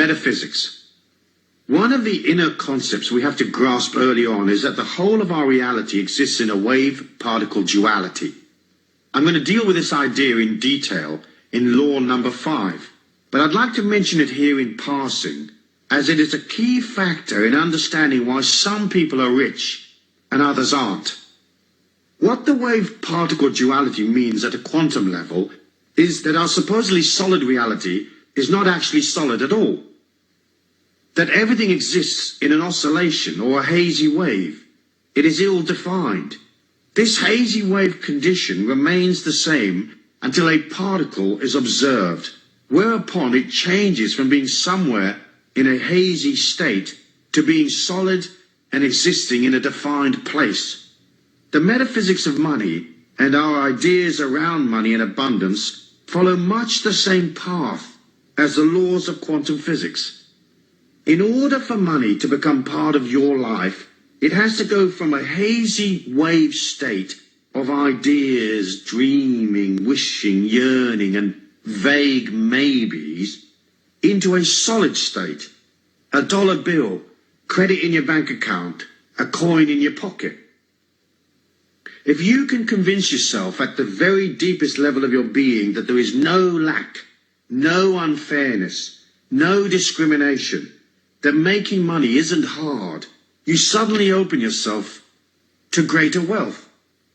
Metaphysics. One of the inner concepts we have to grasp early on is that the whole of our reality exists in a wave-particle duality. I'm going to deal with this idea in detail in law number 5, but I'd like to mention it here in passing, as it is a key factor in understanding why some people are rich and others aren't. What the wave-particle duality means at a quantum level is that our supposedly solid reality is not actually solid at all. That everything exists in an oscillation or a hazy wave. It is ill-defined. This hazy wave condition remains the same until a particle is observed, whereupon it changes from being somewhere in a hazy state to being solid and existing in a defined place. The metaphysics of money and our ideas around money and abundance follow much the same path as the laws of quantum physics. In order for money to become part of your life, it has to go from a hazy wave state of ideas, dreaming, wishing, yearning, and vague maybes into a solid state, a dollar bill, credit in your bank account, a coin in your pocket. If you can convince yourself at the very deepest level of your being that there is no lack, no unfairness, no discrimination, that making money isn't hard, you suddenly open yourself to greater wealth.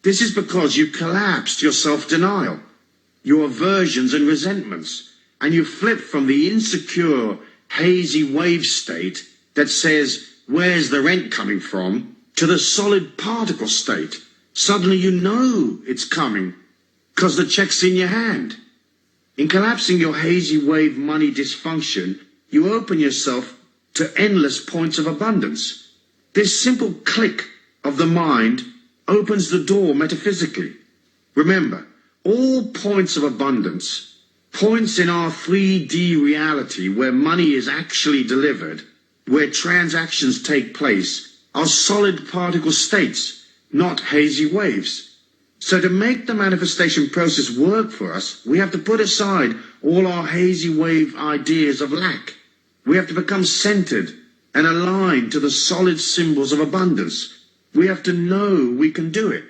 This is because you collapsed your self-denial, your aversions and resentments, and you flip from the insecure, hazy wave state that says, where's the rent coming from, to the solid particle state. Suddenly you know it's coming because the check's in your hand. In collapsing your hazy wave money dysfunction, you open yourself to endless points of abundance. This simple click of the mind opens the door metaphysically. Remember, all points of abundance, points in our 3D reality where money is actually delivered, where transactions take place, are solid particle states, not hazy waves. So to make the manifestation process work for us, we have to put aside all our hazy wave ideas of lack. We have to become centered and aligned to the solid symbols of abundance. We have to know we can do it.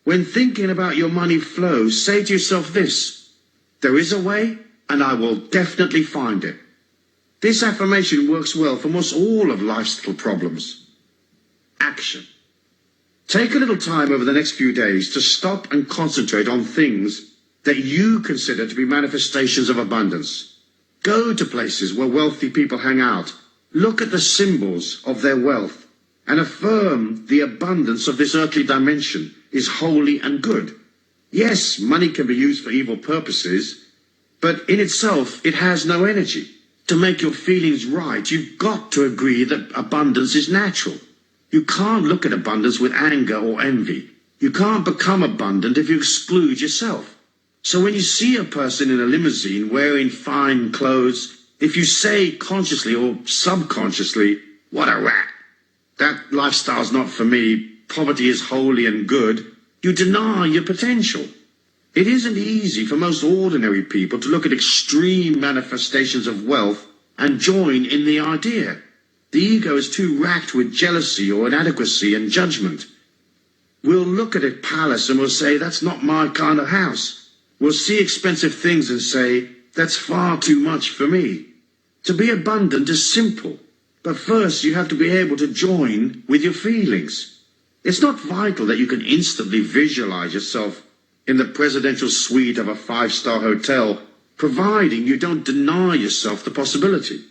When thinking about your money flow, say to yourself this: there is a way, and I will definitely find it. This affirmation works well for most all of life's little problems. Action. Take a little time over the next few days to stop and concentrate on things that you consider to be manifestations of abundance. Go to places where wealthy people hang out. Look at the symbols of their wealth and affirm the abundance of this earthly dimension is holy and good. Yes, money can be used for evil purposes, but in itself, it has no energy. To make your feelings right, you've got to agree that abundance is natural. You can't look at abundance with anger or envy. You can't become abundant if you exclude yourself. So when you see a person in a limousine wearing fine clothes, if you say consciously or subconsciously, what a rat, that lifestyle's not for me, poverty is holy and good, you deny your potential. It isn't easy for most ordinary people to look at extreme manifestations of wealth and join in the idea. The ego is too racked with jealousy or inadequacy and judgment. We'll look at a palace and we'll say, that's not my kind of house. We'll see expensive things and say, that's far too much for me. To be abundant is simple, but first you have to be able to join with your feelings. It's not vital that you can instantly visualize yourself in the presidential suite of a 5-star hotel, providing you don't deny yourself the possibility.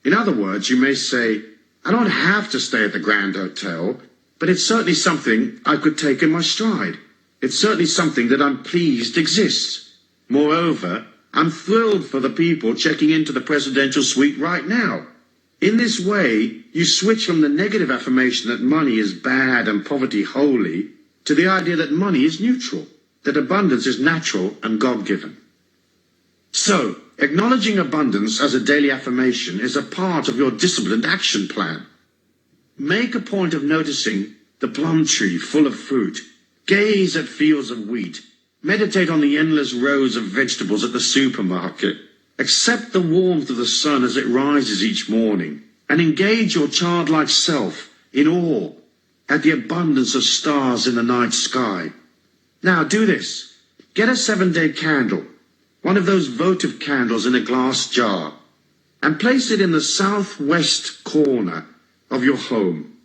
In other words, you may say, I don't have to stay at the Grand Hotel, but it's certainly something I could take in my stride. It's certainly something that I'm pleased exists. Moreover, I'm thrilled for the people checking into the presidential suite right now. In this way, you switch from the negative affirmation that money is bad and poverty holy to the idea that money is neutral, that abundance is natural and God-given. So, acknowledging abundance as a daily affirmation is a part of your disciplined action plan. Make a point of noticing the plum tree full of fruit. Gaze at fields of wheat. Meditate on the endless rows of vegetables at the supermarket. Accept the warmth of the sun as it rises each morning, and engage your childlike self in awe at the abundance of stars in the night sky. Now do this. Get a 7-day candle, one of those votive candles in a glass jar, and place it in the southwest corner of your home.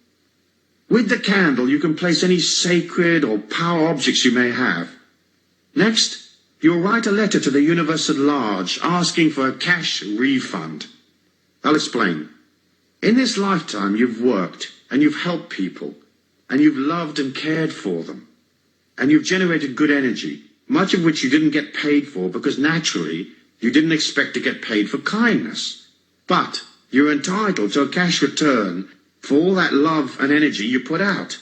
With the candle, you can place any sacred or power objects you may have. Next, you'll write a letter to the universe at large asking for a cash refund. I'll explain. In this lifetime, you've worked and you've helped people, and you've loved and cared for them, and you've generated good energy, much of which you didn't get paid for because naturally you didn't expect to get paid for kindness. But you're entitled to a cash return for all that love and energy you put out.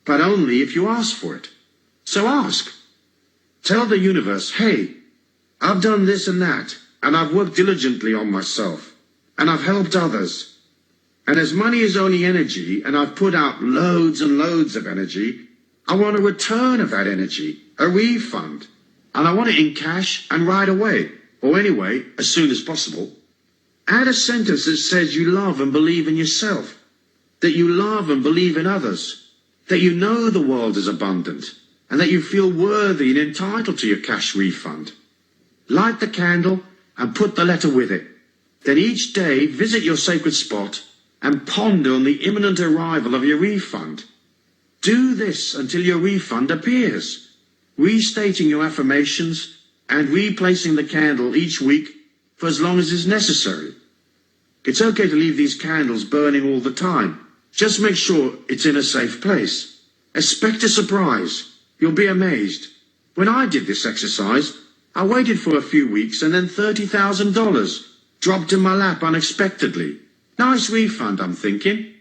But only if you ask for it. So ask. Tell the universe, hey, I've done this and that, and I've worked diligently on myself, and I've helped others. And as money is only energy, and I've put out loads and loads of energy, I want a return of that energy, a refund. And I want it in cash and right away, or anyway, as soon as possible. Add a sentence that says you love and believe in yourself, that you love and believe in others, that you know the world is abundant, and that you feel worthy and entitled to your cash refund. Light the candle and put the letter with it. Then each day visit your sacred spot and ponder on the imminent arrival of your refund. Do this until your refund appears, restating your affirmations and replacing the candle each week for as long as is necessary. It's okay to leave these candles burning all the time. Just make sure it's in a safe place. Expect a surprise. You'll be amazed. When I did this exercise, I waited for a few weeks and then $30,000 dropped in my lap unexpectedly. Nice refund, I'm thinking.